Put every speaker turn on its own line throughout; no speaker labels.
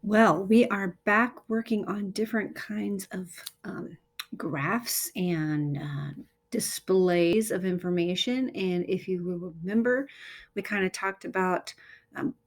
Well, we are back working on different kinds of graphs and displays of information. And if you will remember, we kind of talked about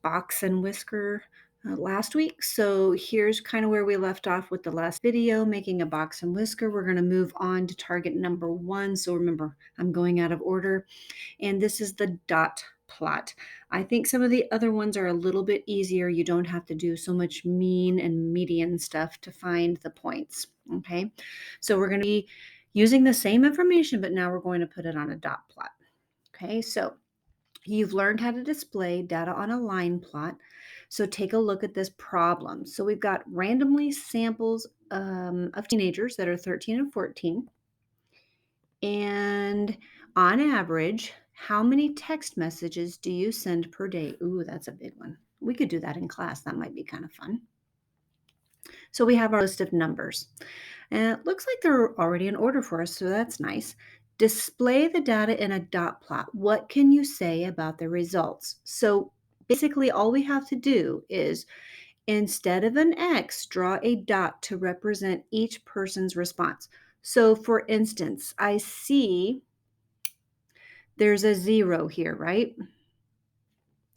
box and whisker last week. So here's kind of where we left off with the last video, making a box and whisker. We're going to move on to target number 1. So remember, I'm going out of order. And this is the dot plot. I think some of the other ones are a little bit easier. You don't have to do so much mean and median stuff to find the points. Okay, so we're going to be using the same information, but now we're going to put it on a dot plot. Okay, so you've learned how to display data on a line plot. So take a look at this problem. So we've got randomly samples of teenagers that are 13 and 14. And on average, how many text messages do you send per day? Ooh, that's a big one. We could do that in class. That might be kind of fun. So we have our list of numbers. And it looks like they're already in order for us, so that's nice. Display the data in a dot plot. What can you say about the results? So basically, all we have to do is instead of an X, draw a dot to represent each person's response. So for instance, I see there's a 0 here, right?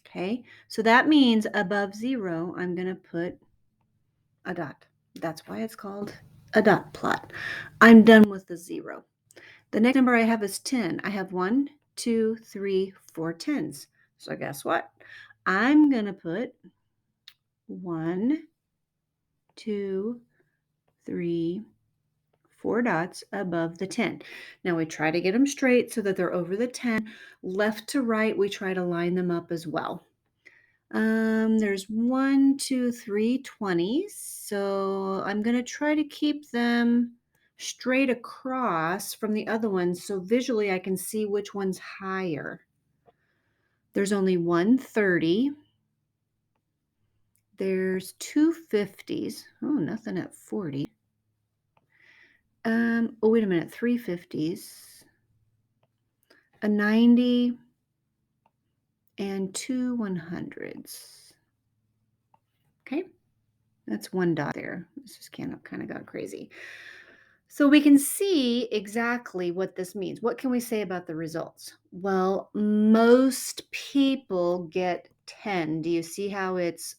Okay, so that means above 0, I'm going to put a dot. That's why it's called a dot plot. I'm done with the 0. The next number I have is 10. I have 1, 2, 3, 4 tens. So guess what? I'm going to put 1, 2, 3, 4 dots above the 10. Now we try to get them straight so that they're over the 10. Left to right, we try to line them up as well. There's 1, 2, 3 20s. So I'm going to try to keep them straight across from the other ones so visually I can see which one's higher. There's only 1 30. There's 2 50s. Oh, nothing at 40. Oh, wait a minute. 3 50s. A 90 and 2 100s. Okay. That's 1 dot there. This just kind of got crazy. So we can see exactly what this means. What can we say about the results? Well, most people get 10. Do you see how it's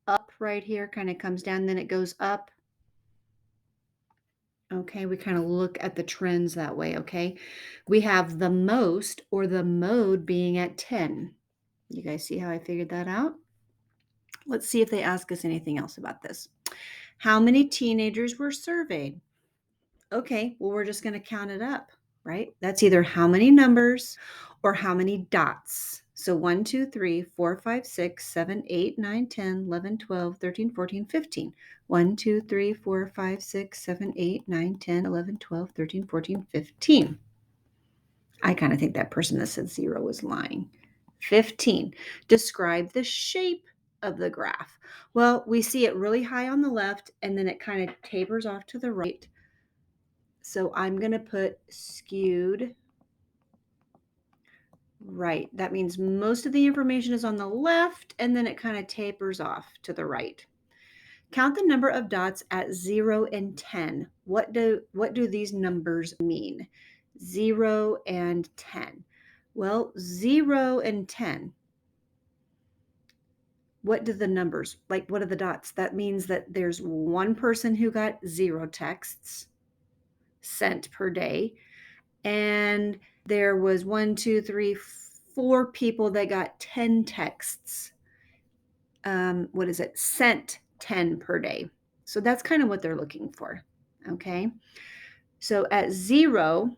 up right here? Kind of comes down, then it goes up. Okay, we kind of look at the trends that way, okay? We have the most or the mode being at 10. You guys see how I figured that out? Let's see if they ask us anything else about this. How many teenagers were surveyed? Okay, well, we're just going to count it up, right? That's either how many numbers or how many dots. So 1, 2, 3, 4, 5, 6, 7, 8, 9, 10, 11, 12, 13, 14, 15. 1, 2, 3, 4, 5, 6, 7, 8, 9, 10, 11, 12, 13, 14, 15. I kind of think that person that said 0 was lying. 15. Describe the shape of the graph. Well, we see it really high on the left and then it kind of tapers off to the right. So I'm going to put skewed right. That means most of the information is on the left and then it kind of tapers off to the right. Count the number of dots at 0 and 10. What do these numbers mean? 0 and 10. Well, 0 and 10. What do the numbers, like what are the dots? That means that there's one person who got 0 texts sent per day. And there was 1, 2, 3, 4 people that got 10 texts. Sent 10 per day. So that's kind of what they're looking for. Okay. So at 0,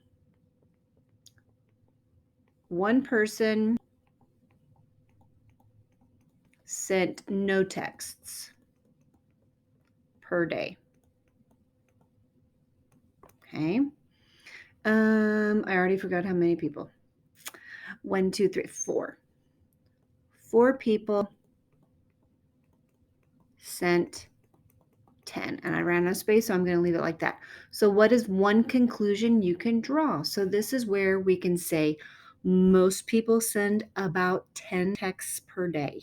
one person sent no texts per day. Okay. I already forgot how many people. 1, 2, 3, 4. 4 people sent 10, and I ran out of space, so I'm going to leave it like that. So what is one conclusion you can draw? So this is where we can say most people send about 10 texts per day.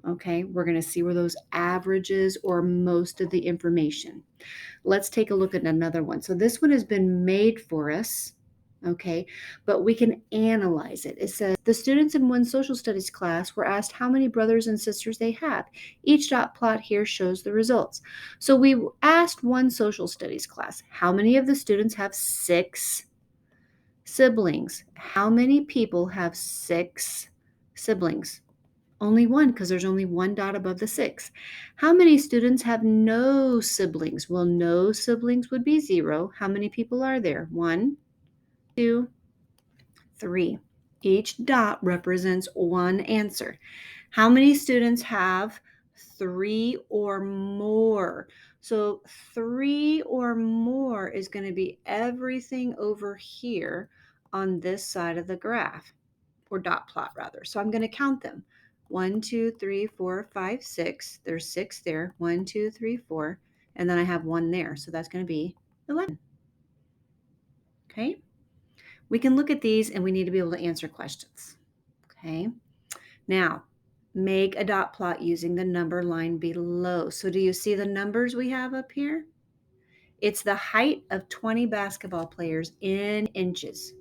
Okay, we're going to see where those averages or most of the information. Let's take a look at another one. So this one has been made for us, okay, but we can analyze it. It says the students in one social studies class were asked how many brothers and sisters they have. Each dot plot here shows the results. So we asked one social studies class, how many of the students have 6 siblings? How many people have 6 siblings? Only one, because there's only one dot above the 6. How many students have no siblings? Well, no siblings would be 0. How many people are there? 1, 2, 3. Each dot represents one answer. How many students have 3 or more? So 3 or more is going to be everything over here on this side of the graph, or dot plot rather. So I'm going to count them. 1, 2, 3, 4, 5, 6. There's 6 there. 1, 2, 3, 4. And then I have 1 there. So that's going to be 11. Okay. We can look at these and we need to be able to answer questions. Okay. Now, make a dot plot using the number line below. So do you see the numbers we have up here? It's the height of 20 basketball players in inches.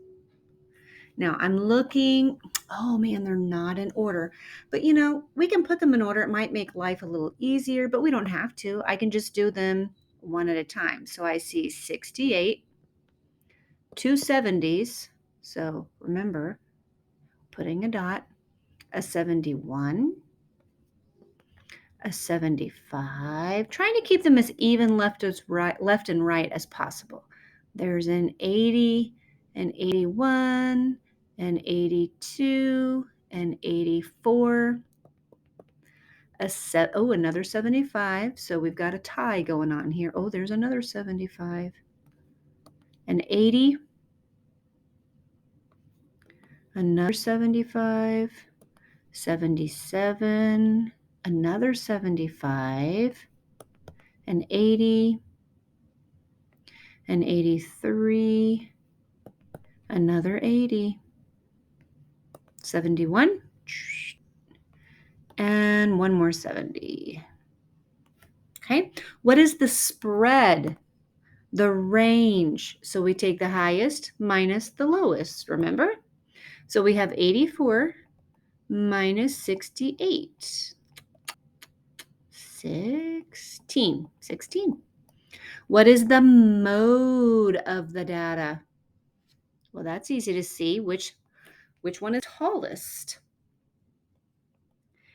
Now I'm looking, oh man, they're not in order. But we can put them in order. It might make life a little easier, but we don't have to. I can just do them one at a time. So I see 68, 270s. So remember, putting a dot, a 71, a 75, trying to keep them as even left and right as possible. There's an 80, an 81, an 82, an 84, another 75. So we've got a tie going on here. Oh, there's another 75, an 80, another 75, 77, another 75, an 80, an 83, another 80, 71, and one more 70. Okay, what is the spread? The range. So we take the highest minus the lowest, remember? So we have 84 minus 68. 16. What is the mode of the data? Well, that's easy to see. Which one is tallest?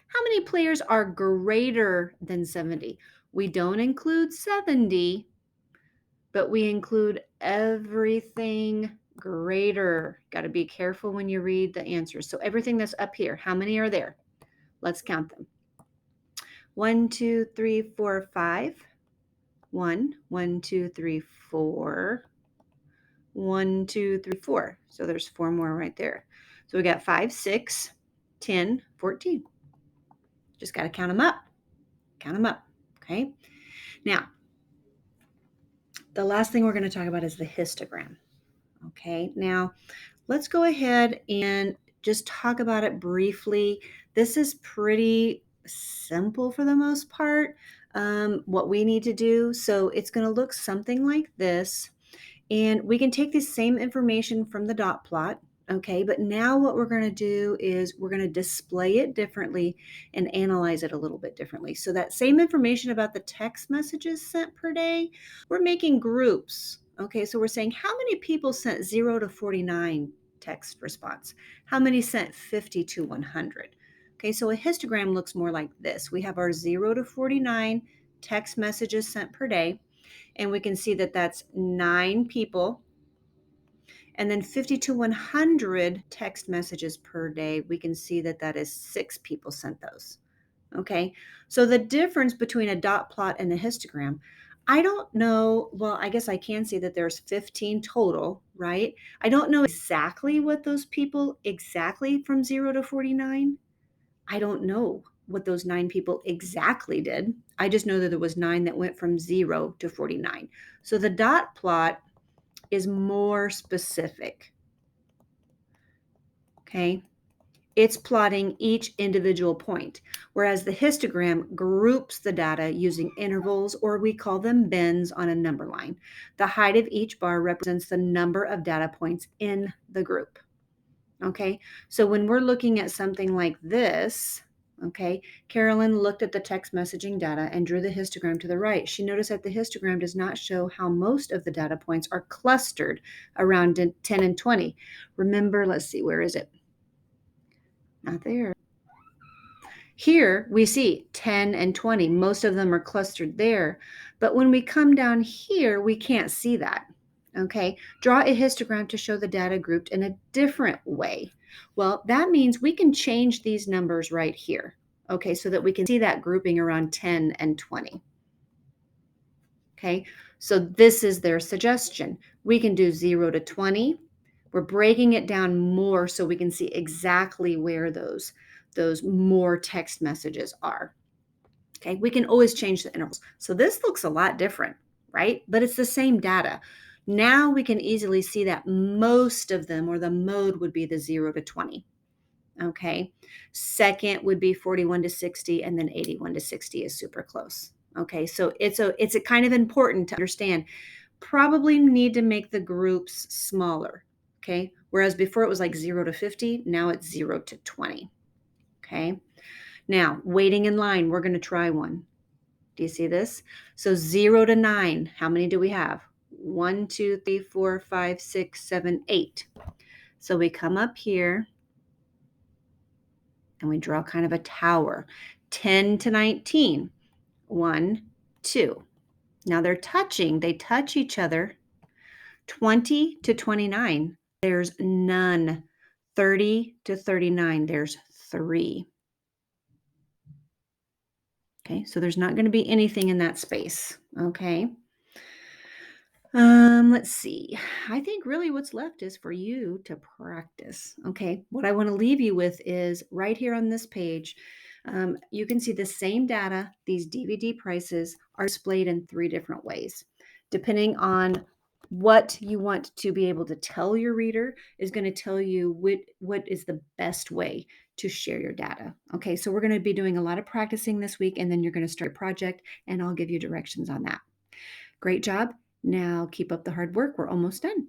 How many players are greater than 70? We don't include 70, but we include everything greater. Got to be careful when you read the answers. So everything that's up here, how many are there? Let's count them. 1, 2, 3, 4, 5. 1, 1, 2, 3, 4. 1, 2, 3, 4. So there's 4 more right there. So we got 5, 6, 10, 14. Just got to count them up. Count them up. Okay. Now, the last thing we're going to talk about is the histogram. Okay. Now, let's go ahead and just talk about it briefly. This is pretty simple for the most part, what we need to do. So it's going to look something like this. And we can take this same information from the dot plot, okay? But now what we're going to do is we're going to display it differently and analyze it a little bit differently. So that same information about the text messages sent per day, we're making groups, okay? So we're saying how many people sent 0 to 49 text response? How many sent 50 to 100? Okay, so a histogram looks more like this. We have our 0 to 49 text messages sent per day. And we can see that that's 9 people. And then 50 to 100 text messages per day, we can see that that is 6 people sent those. Okay, so the difference between a dot plot and a histogram, I don't know. Well, I guess I can see that there's 15 total, right? I don't know exactly what those people exactly from 0 to 49. I don't know what those 9 people exactly did. I just know that there was 9 that went from 0 to 49. So the dot plot is more specific. Okay. It's plotting each individual point, whereas the histogram groups the data using intervals, or we call them bins, on a number line. The height of each bar represents the number of data points in the group. Okay, so when we're looking at something like this, okay, Carolyn looked at the text messaging data and drew the histogram to the right. She noticed that the histogram does not show how most of the data points are clustered around 10 and 20. Remember, let's see, where is it? Not there. Here we see 10 and 20. Most of them are clustered there. But when we come down here, we can't see that. Okay, draw a histogram to show the data grouped in a different way. Well, that means we can change these numbers right here. Okay, so that we can see that grouping around 10 and 20. Okay, so this is their suggestion. We can do 0 to 20. We're breaking it down more so we can see exactly where those more text messages are. Okay, we can always change the intervals. So this looks a lot different, right? But it's the same data. Now we can easily see that most of them, or the mode, would be the 0 to 20. Okay, second would be 41 to 60, and then 81 to 60 is super close. Okay, so it's a kind of important to understand. Probably need to make the groups smaller. Okay, whereas before it was like 0 to 50, now it's 0 to 20. Okay, now waiting in line, we're going to try one. Do you see this? So 0 to 9, how many do we have? 1, 2, 3, 4, 5, 6, 7, 8. So we come up here and we draw kind of a tower. 10 to 19, 1, 2. Now they're touching, they touch each other. 20 to 29, there's none. 30 to 39, there's 3. Okay, so there's not going to be anything in that space. Okay. Let's see. I think really what's left is for you to practice. Okay, what I want to leave you with is right here on this page. You can see the same data. These DVD prices are displayed in 3 different ways. Depending on what you want to be able to tell your reader is going to tell you what is the best way to share your data. Okay, so we're going to be doing a lot of practicing this week, and then you're going to start a project, and I'll give you directions on that. Great job. Now keep up the hard work. We're almost done.